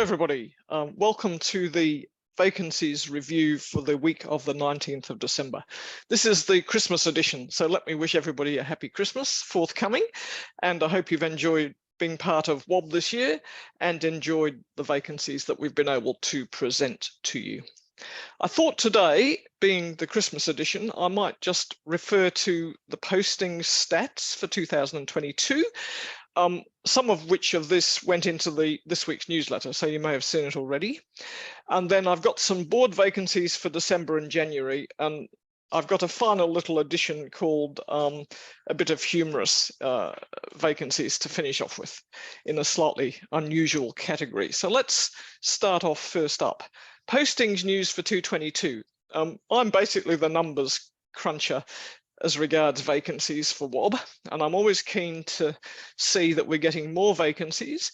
everybody. Welcome to the Vacancies review for the week of the 19th of December. This is the Christmas edition, so let me wish everybody a happy Christmas forthcoming, and I hope you've enjoyed being part of WOB this year and enjoyed the vacancies that we've been able to present to you. I thought today, being the Christmas edition, I might just refer to the posting stats for 2022. Some of which of this went into this week's newsletter, so you may have seen it already. And then I've got some board vacancies for December and January, and I've got a final little addition called a bit of humorous vacancies to finish off with in a slightly unusual category. So let's start off first up. Postings news for 2022. I'm basically the numbers cruncher as regards vacancies for WOB, and I'm always keen to see that we're getting more vacancies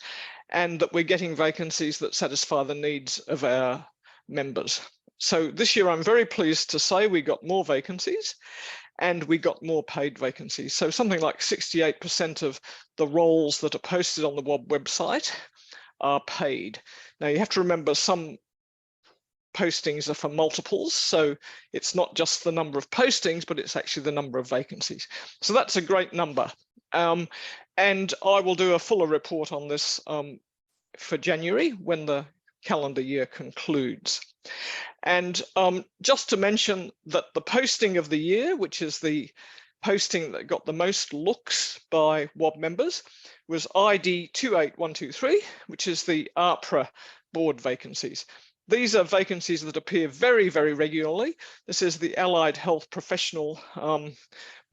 and that we're getting vacancies that satisfy the needs of our members. So this year I'm very pleased to say we got more vacancies and we got more paid vacancies. So something like 68% of the roles that are posted on the WOB website are paid. Now you have to remember some postings are for multiples, so it's not just the number of postings, but it's actually the number of vacancies. So that's a great number. And I will do a fuller report on this for January when the calendar year concludes. And just to mention that the posting of the year, which is the posting that got the most looks by WOB members, was ID 28123, which is the APRA board vacancies. These are vacancies that appear very, very regularly. This is the Allied Health Professional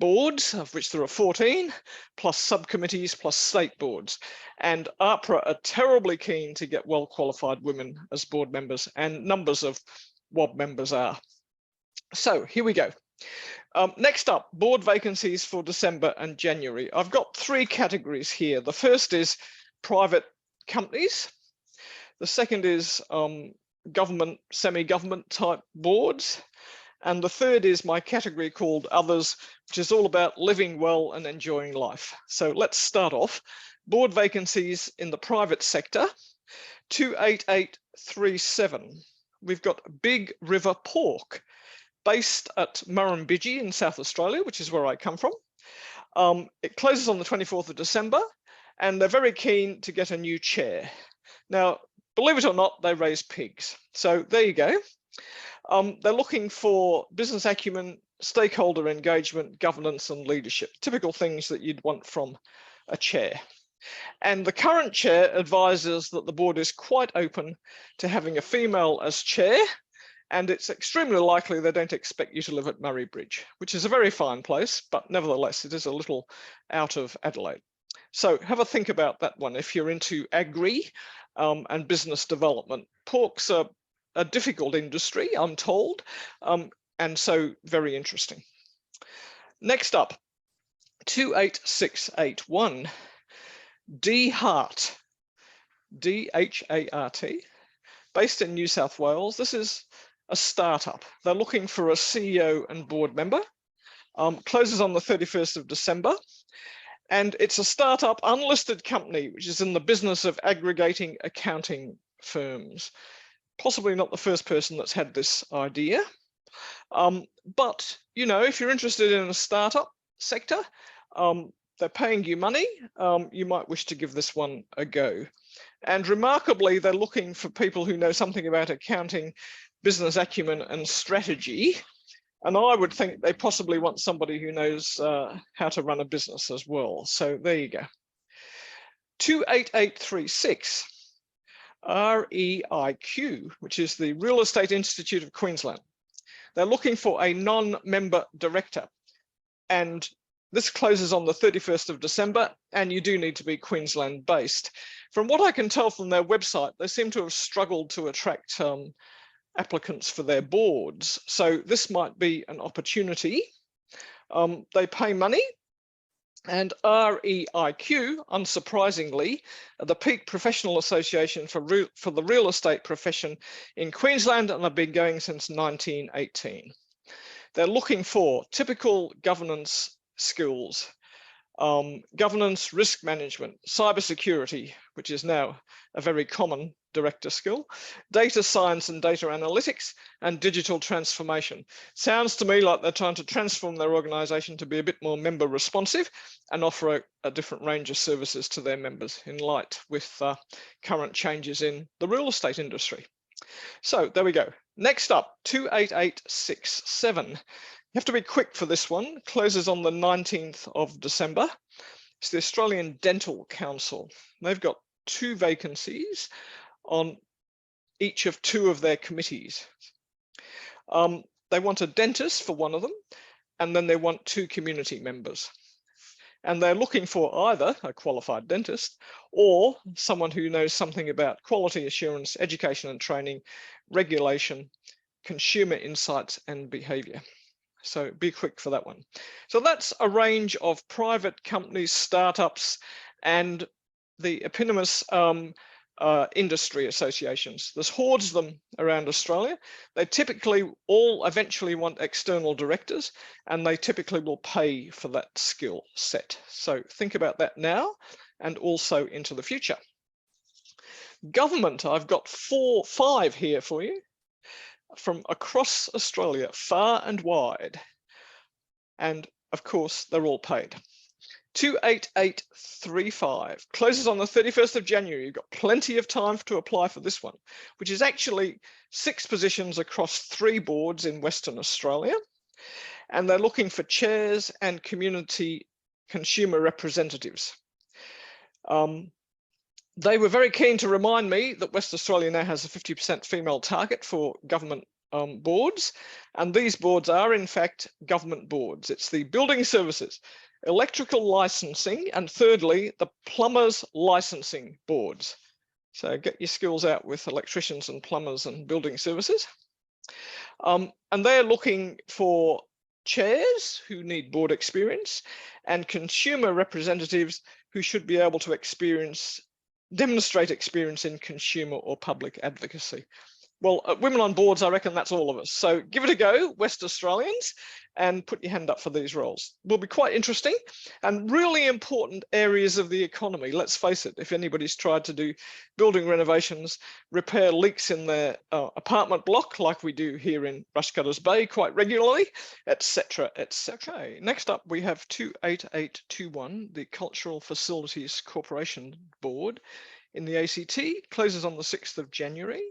boards, of which there are 14, plus subcommittees, plus state boards. And APRA are terribly keen to get well-qualified women as board members, and numbers of WOB members are. So here we go. Next up, board vacancies for December and January. I've got three categories here. The first is private companies. The second is government, semi-government type boards. And the third is my category called others, which is all about living well and enjoying life. So let's start off. Board vacancies in the private sector, 28837. We've got Big River Pork, based at Murrumbidgee in South Australia, which is where I come from. It closes on the 24th of December, and they're very keen to get a new chair. Now, believe it or not, they raise pigs. So there you go. They're looking for business acumen, stakeholder engagement, governance and leadership, typical things that you'd want from a chair. And the current chair advises that the board is quite open to having a female as chair, and it's extremely likely they don't expect you to live at Murray Bridge, which is a very fine place, but nevertheless, it is a little out of Adelaide. So have a think about that one if you're into agri and business development. Pork's a difficult industry, I'm told, and so very interesting. Next up, 28681, D-Hart, D-H-A-R-T, based in New South Wales. This is a startup. They're looking for a CEO and board member. Closes on the 31st of December. And it's a startup unlisted company, which is in the business of aggregating accounting firms. Possibly not the first person that's had this idea. But, you know, if you're interested in a startup sector, they're paying you money, you might wish to give this one a go. And remarkably, they're looking for people who know something about accounting, business acumen and strategy. And I would think they possibly want somebody who knows how to run a business as well. So there you go. 28836, REIQ, which is the Real Estate Institute of Queensland. They're looking for a non-member director. And this closes on the 31st of December, and you do need to be Queensland based. From what I can tell from their website, they seem to have struggled to attract applicants for their boards. So this might be an opportunity. They pay money, and REIQ, unsurprisingly, are the peak professional association for the real estate profession in Queensland, and have been going since 1918. They're looking for typical governance skills, governance, risk management, cybersecurity, which is now a very common director skill, data science and data analytics, and digital transformation. Sounds to me like they're trying to transform their organisation to be a bit more member responsive and offer a different range of services to their members in light with current changes in the real estate industry. So there we go. Next up, 28867. You have to be quick for this one. Closes on the 19th of December. It's the Australian Dental Council. They've got 2 vacancies on each of 2 of their committees. They want a dentist for one of them, and then they want 2 community members. And they're looking for either a qualified dentist or someone who knows something about quality assurance, education and training, regulation, consumer insights and behaviour. So be quick for that one. So that's a range of private companies, startups, and the eponymous industry associations. There's hordes of them around Australia. They typically all eventually want external directors, and they typically will pay for that skill set. So think about that now and also into the future. Government, I've got 5 here for you from across Australia, far and wide. And of course, they're all paid. 28835 closes on the 31st of January. You've got plenty of time to apply for this one, which is actually 6 positions across 3 boards in Western Australia. And they're looking for chairs and community consumer representatives. They were very keen to remind me that West Australia now has a 50% female target for government boards, and these boards are in fact government boards. It's the building services, electrical licensing, and thirdly, the plumbers licensing boards. So get your skills out with electricians and plumbers and building services. And they're looking for chairs who need board experience and consumer representatives who should be able to demonstrate experience in consumer or public advocacy. Well, women on boards, I reckon that's all of us. So give it a go, West Australians, and put your hand up for these roles. Will be quite interesting and really important areas of the economy. Let's face it, if anybody's tried to do building renovations, repair leaks in their apartment block, like we do here in Rushcutters Bay quite regularly, etc., etc. Okay, next up we have 28821, the Cultural Facilities Corporation Board in the ACT, closes on the 6th of January.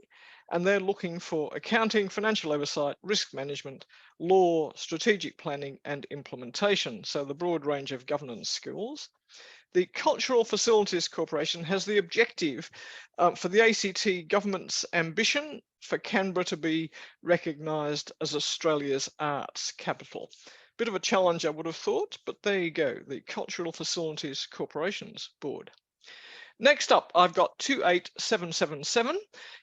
And they're looking for accounting, financial oversight, risk management, law, strategic planning and implementation. So the broad range of governance skills. The Cultural Facilities Corporation has the objective for the ACT government's ambition for Canberra to be recognised as Australia's arts capital. Bit of a challenge, I would have thought, but there you go, the Cultural Facilities Corporations Board. Next up, I've got 28777,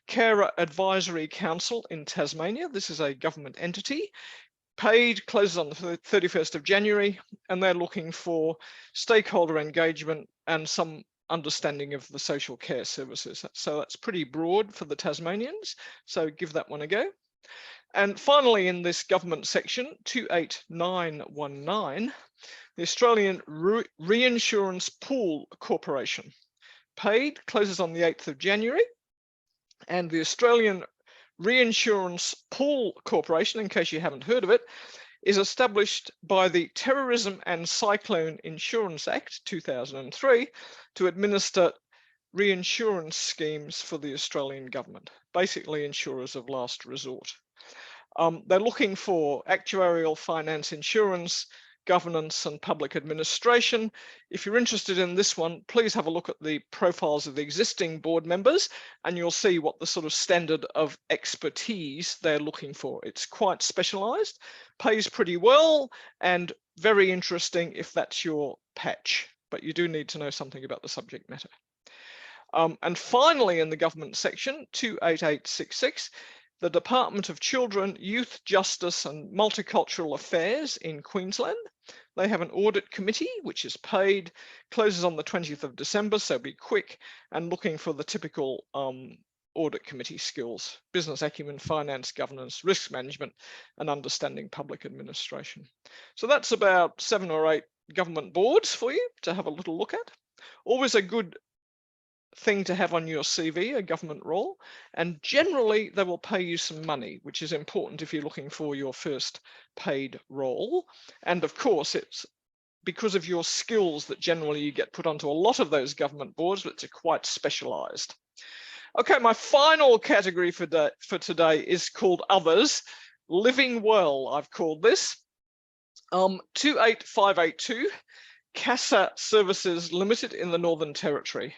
Carer Advisory Council in Tasmania. This is a government entity. Paid, closes on the 31st of January, and they're looking for stakeholder engagement and some understanding of the social care services. So that's pretty broad for the Tasmanians, so give that one a go. And finally, in this government section, 28919, the Australian Reinsurance Pool Corporation. Paid, closes on the 8th of January, and the Australian Reinsurance Pool Corporation, in case you haven't heard of it, is established by the Terrorism and Cyclone Insurance Act 2003 to administer reinsurance schemes for the Australian government, basically insurers of last resort. They're looking for actuarial, finance, insurance, governance and public administration. If you're interested in this one, please have a look at the profiles of the existing board members and you'll see what the sort of standard of expertise they're looking for. It's quite specialised, pays pretty well and very interesting if that's your patch, but you do need to know something about the subject matter. And finally, in the government section, 28866, the Department of Children, Youth Justice and Multicultural Affairs in Queensland. They have an audit committee, which is paid, closes on the 20th of December, so be quick, and looking for the typical audit committee skills, business acumen, finance, governance, risk management, and understanding public administration. So that's about 7 or 8 government boards for you to have a little look at. Always a good thing to have on your CV, a government role, and generally they will pay you some money, which is important if you're looking for your first paid role. And of course, it's because of your skills that generally you get put onto a lot of those government boards, which are quite specialized. Okay, my final category for today is called Others. Living Well, I've called this. 28582, CASA Services Limited in the Northern Territory.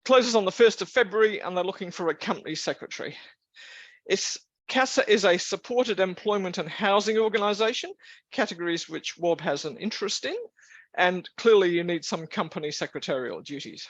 Closes on the 1st of February and they're looking for a company secretary. CASA is a supported employment and housing organisation, categories which WOB has an interest in, and clearly you need some company secretarial duties.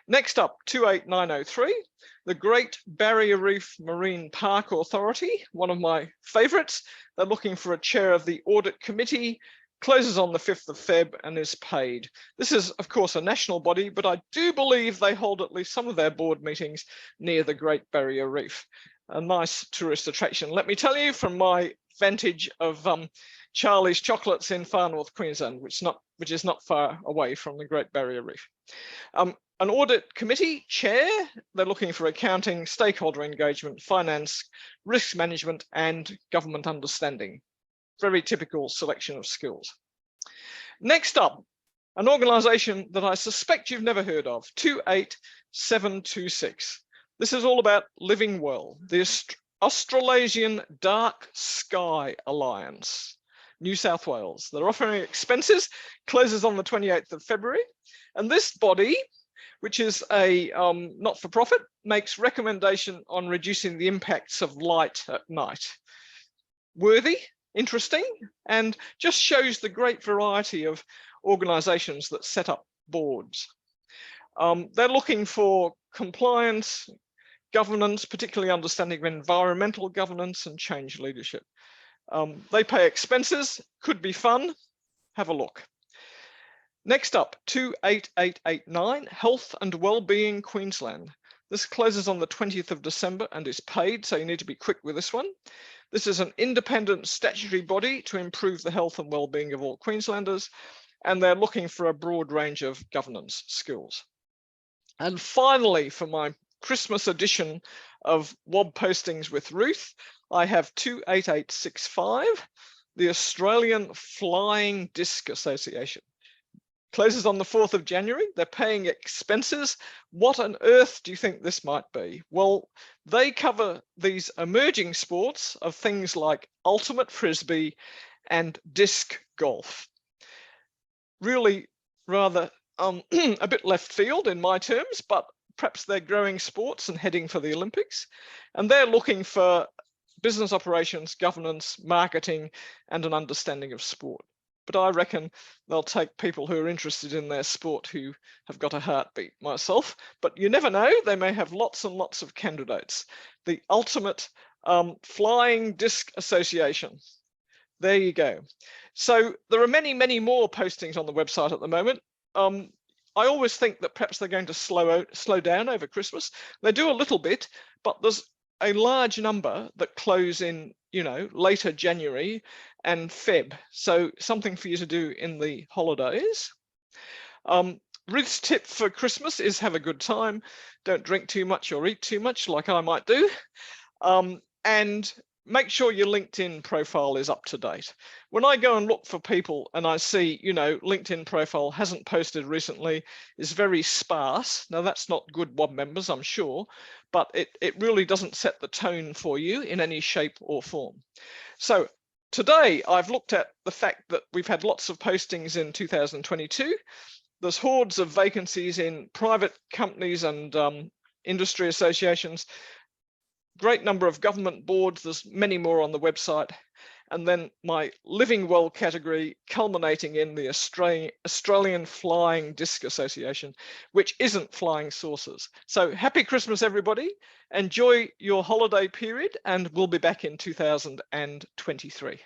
Next up, 28903, the Great Barrier Reef Marine Park Authority, one of my favourites. They're looking for a chair of the audit committee, closes on the 5th of Feb and is paid. This is, of course, a national body, but I do believe they hold at least some of their board meetings near the Great Barrier Reef. A nice tourist attraction. Let me tell you from my vantage of Charlie's Chocolates in far north Queensland, which is not far away from the Great Barrier Reef. An audit committee chair, they're looking for accounting, stakeholder engagement, finance, risk management, and government understanding. Very typical selection of skills. Next up, an organisation that I suspect you've never heard of, 28726. This is all about living well. The Australasian Dark Sky Alliance, New South Wales. They're offering expenses, closes on the 28th of February. And this body, which is a not-for-profit, makes recommendation on reducing the impacts of light at night. Worthy, interesting, and just shows the great variety of organisations that set up boards. They're looking for compliance, governance, particularly understanding of environmental governance and change leadership. They pay expenses, could be fun, have a look. Next up, 28889, Health and Wellbeing Queensland. This closes on the 20th of December and is paid, so you need to be quick with this one. This is an independent statutory body to improve the health and wellbeing of all Queenslanders, and they're looking for a broad range of governance skills. And finally, for my Christmas edition of WOB Postings with Ruth, I have 28865, the Australian Flying Disc Association. Closes on the 4th of January. They're paying expenses. What on earth do you think this might be? Well, they cover these emerging sports of things like ultimate frisbee and disc golf. Really rather a bit left field in my terms, but perhaps they're growing sports and heading for the Olympics. And they're looking for business operations, governance, marketing, and an understanding of sport. But I reckon they'll take people who are interested in their sport who have got a heartbeat, myself. But you never know, they may have lots and lots of candidates. The Ultimate Flying Disc Association. There you go. So there are many, many more postings on the website at the moment. I always think that perhaps they're going to slow down over Christmas. They do a little bit, but there's a large number that close in, later January and Feb. So something for you to do in the holidays. Ruth's tip for Christmas is have a good time. Don't drink too much or eat too much like I might do. And make sure your LinkedIn profile is up to date. When I go and look for people and I see, LinkedIn profile hasn't posted recently, is very sparse. Now that's not good WOB members, I'm sure, but it really doesn't set the tone for you in any shape or form. So today I've looked at the fact that we've had lots of postings in 2022. There's hordes of vacancies in private companies and industry associations. Great number of government boards, there's many more on the website. And then my Living Well category culminating in the Australian Flying Disc Association, which isn't flying saucers. So happy Christmas, everybody. Enjoy your holiday period, and we'll be back in 2023.